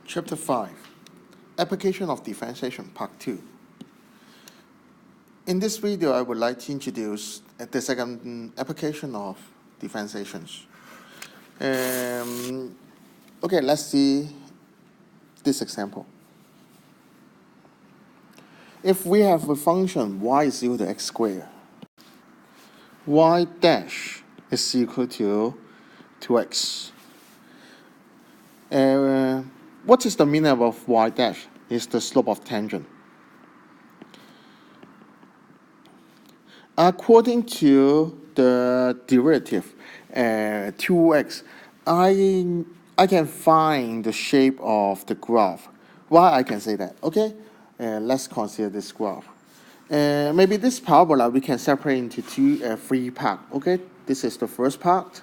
Chapter 5, Application of Differentiation, Part 2. In this video, I would like to introduce the second application of differentiations. Okay, let's see this example. If we have a function y is equal to x squared, y dash is equal to 2x. What is the meaning of y dash? It's the slope of tangent. According to the derivative 2x, I can find the shape of the graph. Why I can say that? Okay, let's consider this graph. Maybe this parabola we can separate into three parts. Okay, this is the first part.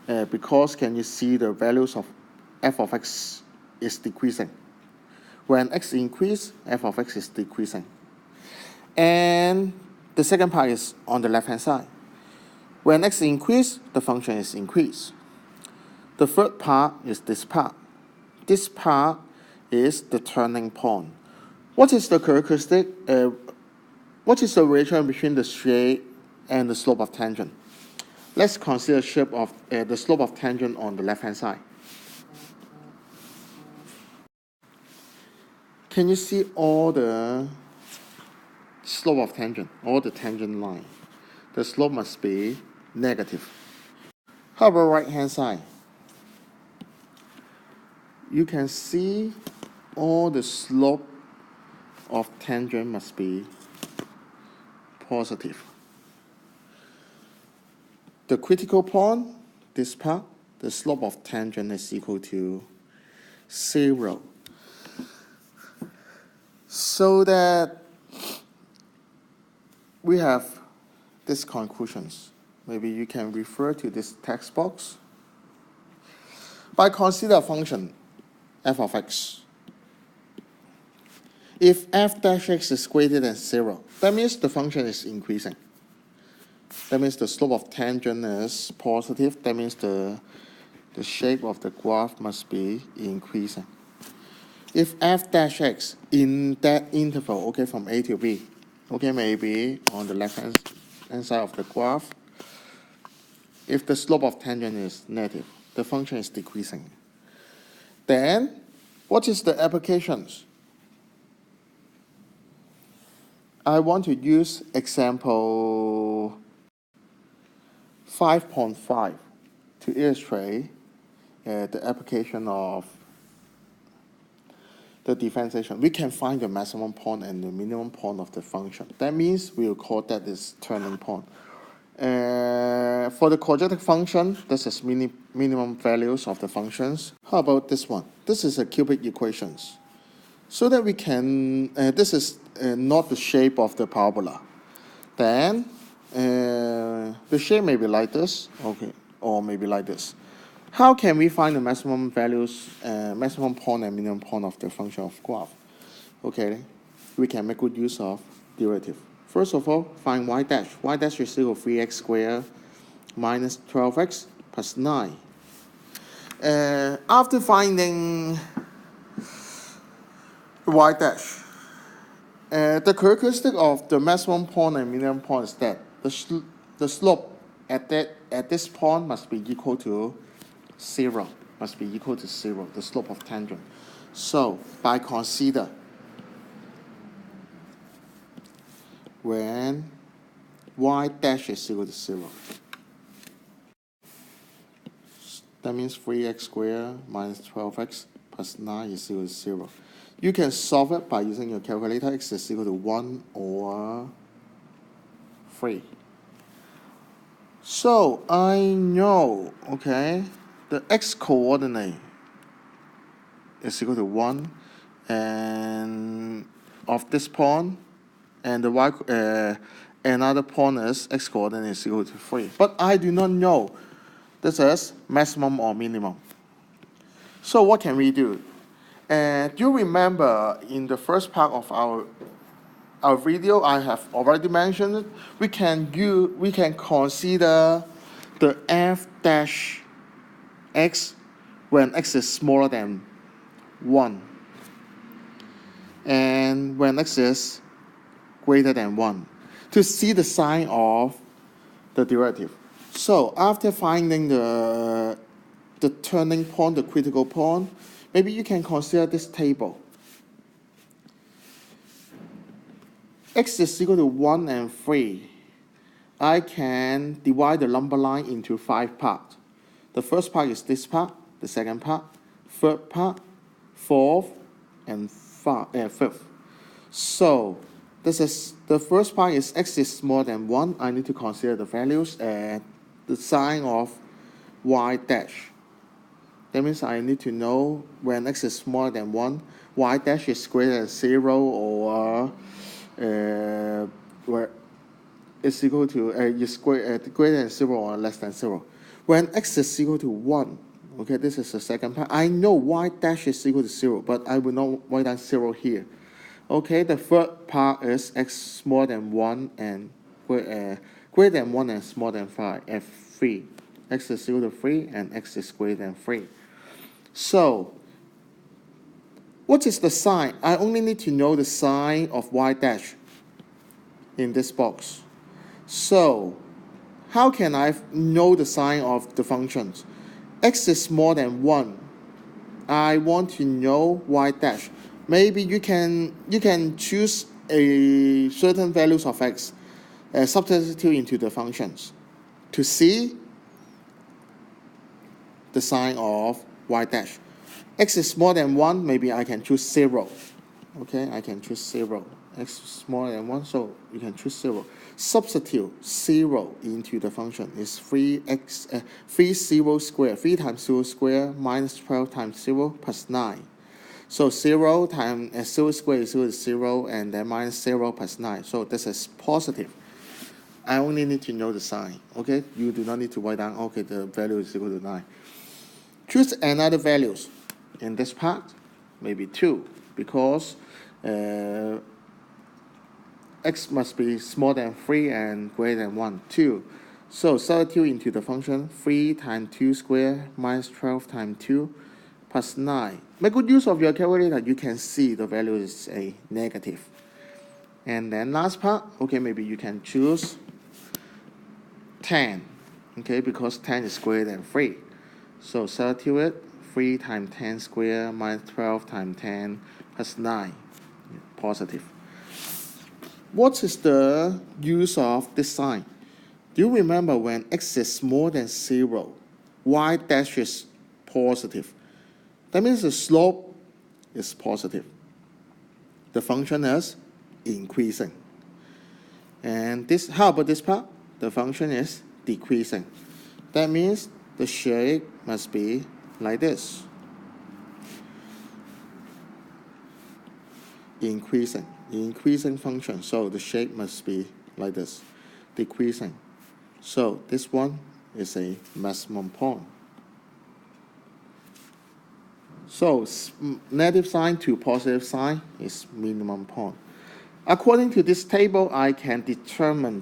Because can you see the values of f of x is decreasing. When x increases, f of x is decreasing. And the second part is on the left-hand side. When x increases, the function is increased. The third part is this part. This part is the turning point. What is the characteristic? What is the relation between the shape and the slope of tangent? Let's consider shape of the slope of tangent on the left-hand side. Can you see all the slope of tangent, all the tangent line? The slope must be negative. How about right-hand side? You can see all the slope of tangent must be positive. The critical point, this part, the slope of tangent is equal to 0. So that we have these conclusions. Maybe you can refer to this text box. By consider a function f of x. If f dash x is greater than 0, that means the function is increasing. That means the slope of tangent is positive. That means the shape of the graph must be increasing. If f dash x in that interval, okay, from a to b, okay, maybe on the left-hand side of the graph, if the slope of tangent is negative, the function is decreasing. Then, what is the applications? I want to use example 5.5 to illustrate the application of the differentiation. We can find the maximum point and the minimum point of the function. That means we will call that is turning point. For the quadratic function, this is minimum values of the functions. How about this one? This is a cubic equations. So that we can, this is not the shape of the parabola. Then, the shape may be like this, okay, or maybe like this. How can we find the maximum values, maximum point and minimum point of the function of graph? Okay, we can make good use of derivative. First of all, find y dash. Y dash is equal to 3x squared minus 12x plus 9. After finding y dash, the characteristic of the maximum point and minimum point is that the slope at this point must be equal to 0, must be equal to 0, the slope of tangent. So, by consider when y dash is equal to 0, that means 3x squared minus 12x plus 9 is equal to 0. You can solve it by using your calculator. X is equal to 1 or 3. So, I know, okay, the x coordinate is equal to 1 and of this point, and the y another point is x coordinate is equal to 3. But I do not know this is maximum or minimum. So what can we do? Do you remember in the first part of our video, I have already mentioned it. We can consider the f dash x when x is smaller than 1. And when x is greater than 1, to see the sign of the derivative. So after finding the turning point, the critical point, maybe you can consider this table. X is equal to 1 and 3. I can divide the number line into 5 parts. The first part is this part, the second part, third part, fourth, and fifth. So this is the first part is x is more than 1. I need to consider the values and the sign of y dash. That means I need to know when x is more than 1, y dash is greater than 0 or where it's equal to greater than 0 or less than 0. When x is equal to 1, okay, this is the second part. I know y dash is equal to 0, but I will not write down 0 here. Okay, the third part is x more than 1 and greater than 1 and smaller than 5 and 3. X is equal to 3 and x is greater than 3. So, what is the sign? I only need to know the sign of y dash in this box. So, how can I know the sign of the functions? X is more than 1. I want to know y dash. Maybe you can choose a certain values of x, substitute into the functions to see the sign of y dash. X is more than 1, maybe I can choose 0. Okay, I can choose 0. X is smaller than 1, so you can choose 0. Substitute 0 into the function is 3 0 squared. 3 times 0 squared minus 12 times 0 plus 9. So 0 times 0 squared is equal to 0, and then minus 0 plus 9. So this is positive. I only need to know the sign. Okay, you do not need to write down, okay, the value is equal to 9. Choose another values. In this part, maybe 2, because x must be smaller than 3 and greater than 1, 2. So substitute into the function 3 times 2 squared minus 12 times 2 plus 9. Make good use of your calculator. You can see the value is a negative. And then last part, okay, maybe you can choose 10, okay, because 10 is greater than 3. So substitute it, 3 times 10 squared minus 12 times 10 plus 9, positive. What is the use of this sign? Do you remember when x is more than 0, y dash is positive? That means the slope is positive. The function is increasing. And this, how about this part? The function is decreasing. That means the shape must be like this. Increasing function. So the shape must be like this. Decreasing. So this one is a maximum point. So negative sign to positive sign is minimum point. According to this table, I can determine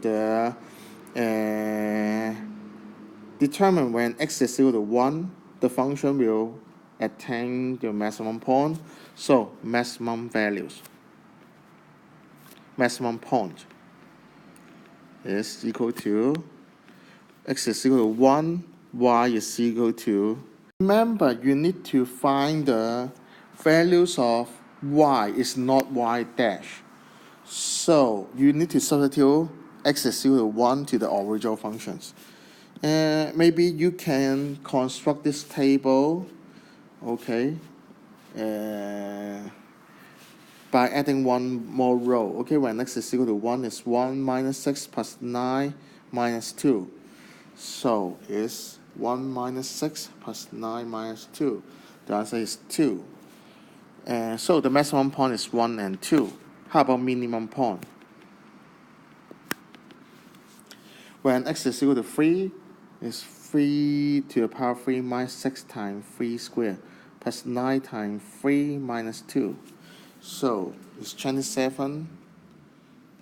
when x is equal to 1, the function will attain the maximum point. So maximum values. Maximum point is equal to x is equal to 1, y is equal to. Remember, you need to find the values of y is not y dash. So you need to substitute x is equal to 1 to the original functions. Maybe you can construct this table, okay, by adding one more row. Okay, when x is equal to 1 is 1 minus 6 plus 9 minus 2. So it's 1 minus 6 plus 9 minus 2. The answer is 2. So the maximum point is 1 and 2. How about minimum point? When x is equal to 3, it's 3 to the power 3 minus 6 times 3 squared plus 9 times 3 minus 2. So it's 27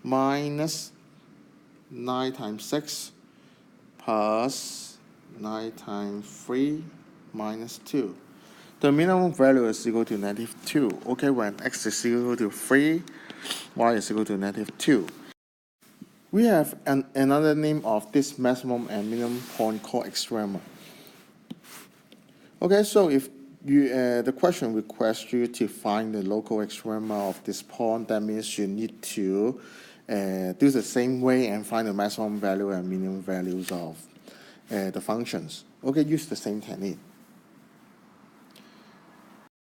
minus 9 times 6 plus 9 times 3 minus 2. The minimum value is equal to -2. Okay, when x is equal to 3, y is equal to -2. We have another name of this maximum and minimum point called extrema. Okay, so if the question requests you to find the local extrema of this point, that means you need to do the same way and find the maximum value and minimum values of the functions. Okay, use the same technique.